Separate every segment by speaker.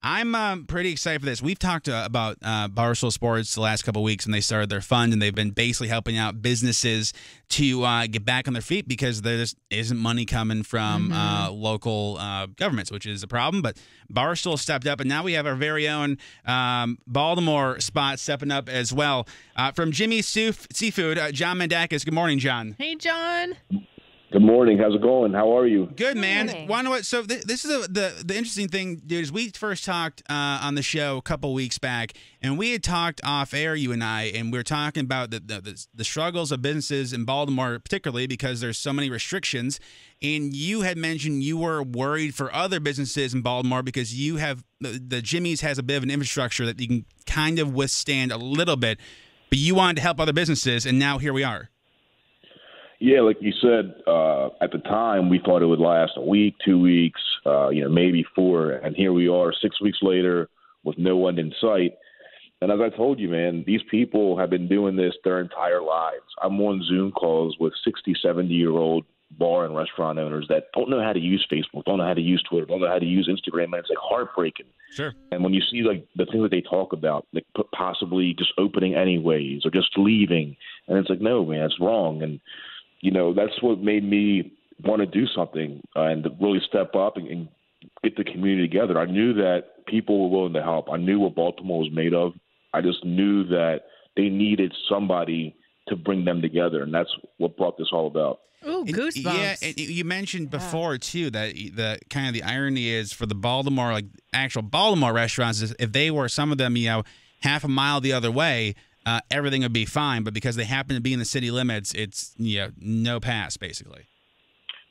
Speaker 1: I'm pretty excited for this. We've talked about Barstool Sports the last couple of weeks when they started their fund, and they've been basically helping out businesses to get back on their feet because there just isn't money coming from local governments, which is a problem. But Barstool stepped up, and now we have our very own Baltimore spot stepping up as well. From Jimmy's Seafood, John Minadakis. Good morning, John.
Speaker 2: Hey, John.
Speaker 3: Good morning. How's it going? How are you?
Speaker 1: Good, man.
Speaker 2: Hey.
Speaker 1: Want to know what? So this is the interesting thing, dude. Is we first talked on the show a couple weeks back, and we had talked off air, you and I, and we were talking about the struggles of businesses in Baltimore, particularly because there's so many restrictions. And you had mentioned you were worried for other businesses in Baltimore because you have the Jimmy's has a bit of an infrastructure that you can kind of withstand a little bit, but you wanted to help other businesses, and now here we are.
Speaker 3: Yeah, like you said, at the time we thought it would last a week, 2 weeks, maybe 4, and here we are 6 weeks later with no end in sight. And as I told you, man, these people have been doing this their entire lives. I'm on Zoom calls with 60, 70-year-old bar and restaurant owners that don't know how to use Facebook, don't know how to use Twitter, don't know how to use Instagram, and it's like heartbreaking.
Speaker 1: Sure.
Speaker 3: And when you see like the things that they talk about, like possibly just opening anyways or just leaving, and it's like, no, man, it's wrong. And that's what made me want to do something and really step up and get the community together. I knew that people were willing to help. I knew what Baltimore was made of. I just knew that they needed somebody to bring them together, and that's what brought this all about.
Speaker 2: Ooh, goosebumps.
Speaker 1: Yeah, and you mentioned before, too, that the kind of the irony is for the Baltimore, like actual Baltimore restaurants, is if they were, some of them, half a mile the other way, everything would be fine. But because they happen to be in the city limits, it's no pass, basically.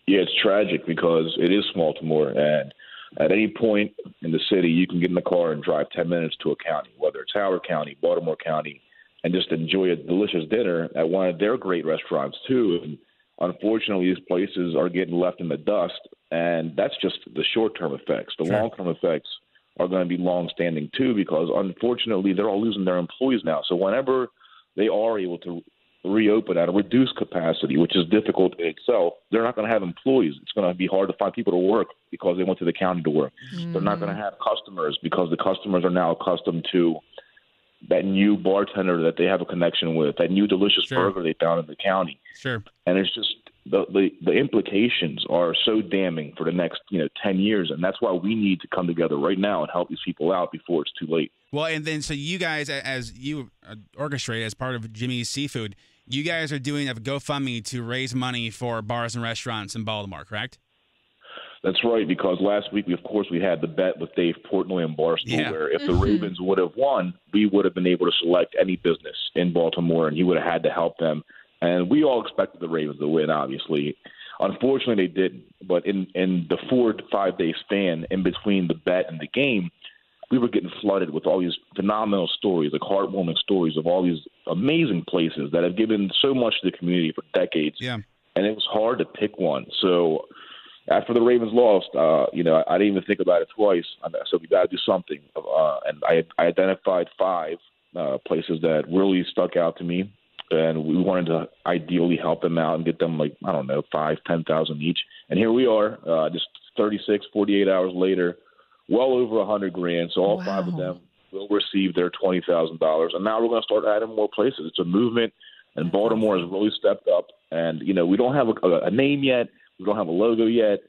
Speaker 3: Yeah, it's tragic because it is Baltimore, and at any point in the city, you can get in the car and drive 10 minutes to a county, whether it's Howard County, Baltimore County, and just enjoy a delicious dinner at one of their great restaurants, too. And unfortunately, these places are getting left in the dust, and that's just the short-term effects. The long-term effects are going to be long-standing, too, because unfortunately, they're all losing their employees now. So whenever they are able to reopen at a reduced capacity, which is difficult in itself, they're not going to have employees. It's going to be hard to find people to work because they went to the county to work. They're not going to have customers because the customers are now accustomed to that new bartender that they have a connection with, that new delicious burger they found in the county.
Speaker 1: Sure.
Speaker 3: And it's just the implications are so damning for the next 10 years, and that's why we need to come together right now and help these people out before it's too late.
Speaker 1: Well, and then so you guys, as you orchestrate as part of Jimmy's Seafood, you guys are doing a GoFundMe to raise money for bars and restaurants in Baltimore, correct?
Speaker 3: That's right, because last week, we had the bet with Dave Portnoy and Barstool, where if the Ravens would have won, we would have been able to select any business in Baltimore, and he would have had to help them. And we all expected the Ravens to win, obviously. Unfortunately, they didn't. But in the 4 to 5 day span in between the bet and the game, we were getting flooded with all these phenomenal stories, like heartwarming stories of all these amazing places that have given so much to the community for decades. Yeah. And it was hard to pick one. So after the Ravens lost, I didn't even think about it twice. I said, we got to do something. And I identified 5 places that really stuck out to me. And we wanted to ideally help them out and get them $5,000-$10,000 each. And here we are, just 36, 48 hours later, well over $100,000. So all 5 of them will receive their $20,000. And now we're going to start adding more places. It's a movement, and Baltimore has really stepped up. And, we don't have a name yet. We don't have a logo yet.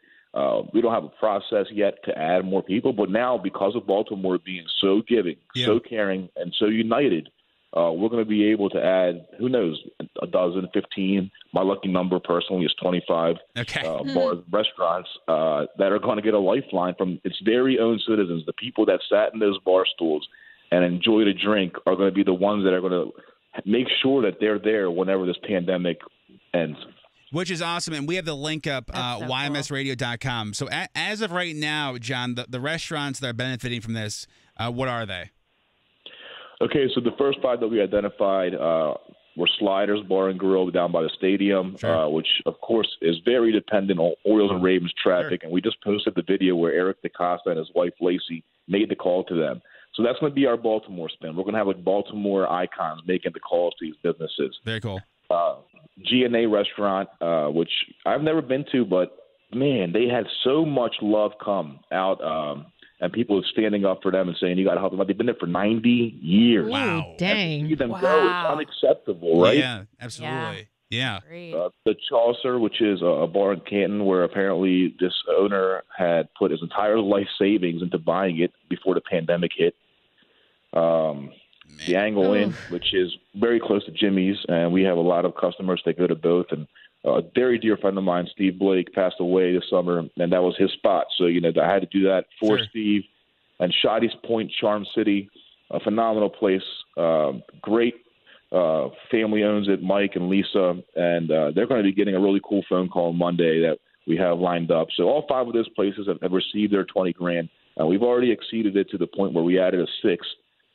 Speaker 3: We don't have a process yet to add more people. But now, because of Baltimore being so giving, so caring, and so united, we're going to be able to add, who knows, a dozen, 15. My lucky number personally is 25 bars, restaurants that are going to get a lifeline from its very own citizens. The people that sat in those bar stools and enjoyed a drink are going to be the ones that are going to make sure that they're there whenever this pandemic ends.
Speaker 1: Which is awesome. And we have the link up, ymsradio.com. So as of right now, John, the restaurants that are benefiting from this, what are they?
Speaker 3: Okay, so the first 5 that we identified were Sliders Bar and Grill down by the stadium, which, of course, is very dependent on Orioles and Ravens traffic. And we just posted the video where Eric DaCosta and his wife, Lacey, made the call to them. So that's going to be our Baltimore spin. We're going to have Baltimore icons making the calls to these businesses.
Speaker 1: Very cool.
Speaker 3: G&A restaurant, which I've never been to, but, man, they had so much love come out and people are standing up for them and saying, you got to help them out. They've been there for 90 years.
Speaker 1: Wow.
Speaker 2: Dang.
Speaker 3: And to see them go, it's unacceptable, right?
Speaker 1: Yeah, absolutely. Yeah.
Speaker 3: The Chaucer, which is a bar in Canton, where apparently this owner had put his entire life savings into buying it before the pandemic hit. The Angle Inn, which is very close to Jimmy's, and we have a lot of customers that go to both. And a very dear friend of mine, Steve Blake, passed away this summer, and that was his spot. So, I had to do that for Steve. And Shotty's Point, Charm City, a phenomenal place. Great family owns it, Mike and Lisa, and they're going to be getting a really cool phone call on Monday that we have lined up. So all 5 of those places have received their $20,000. We've already exceeded it to the point where we added a 6th.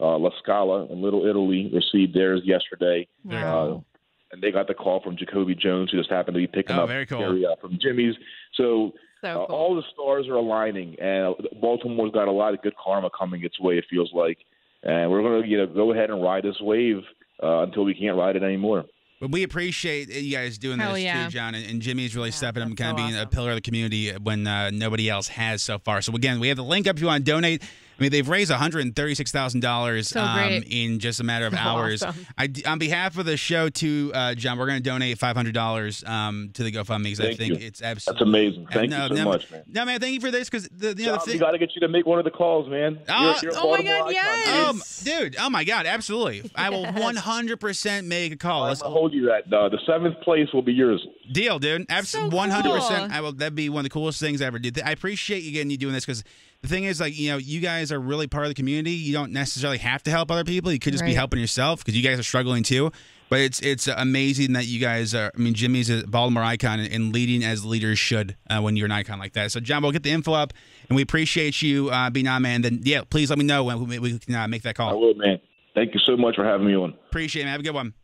Speaker 3: La Scala in Little Italy received theirs yesterday.
Speaker 2: Wow.
Speaker 3: And they got the call from Jacoby Jones, who just happened to be picking up
Speaker 1: cool.
Speaker 3: from Jimmy's. So
Speaker 2: cool.
Speaker 3: All the stars are aligning, and Baltimore's got a lot of good karma coming its way, it feels like. And we're going to go ahead and ride this wave until we can't ride it anymore.
Speaker 1: But we appreciate you guys doing this too, John. And Jimmy's really stepping up and kind of being a pillar of the community when nobody else has so far. So, again, we have the link up if you want to donate. I mean, they've raised $136,000 in just a matter of hours.
Speaker 2: Awesome.
Speaker 1: On behalf of the show, too, John, we're going to donate $500 to the GoFundMe because I think it's absolutely.
Speaker 3: That's amazing. Thank you so much, man.
Speaker 1: No, man, thank you for this because
Speaker 3: we got to get you to make one of the calls, man. You're
Speaker 2: oh my God, yes.
Speaker 1: Dude, oh my God, absolutely. I will 100% make a call.
Speaker 3: I'm gonna hold you that. The 7th place will be yours.
Speaker 1: Deal, dude. Absolutely,
Speaker 2: so
Speaker 1: 100%. I will. That'd be one of the coolest things I ever did. I appreciate you doing this because the thing is, you guys are really part of the community. You don't necessarily have to help other people. You could just be helping yourself because you guys are struggling too. But it's amazing that you guys are. I mean, Jimmy's a Baltimore icon and leading as leaders should when you're an icon like that. So, John, we'll get the info up, and we appreciate you being on, man. Then, please let me know when we can make that call.
Speaker 3: I will, man. Thank you so much for having me on.
Speaker 1: Appreciate it, man. Have a good one.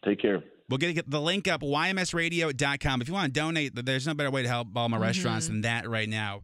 Speaker 3: Take care.
Speaker 1: We'll get the link up, ymsradio.com. If you want to donate, there's no better way to help Baltimore restaurants than that right now.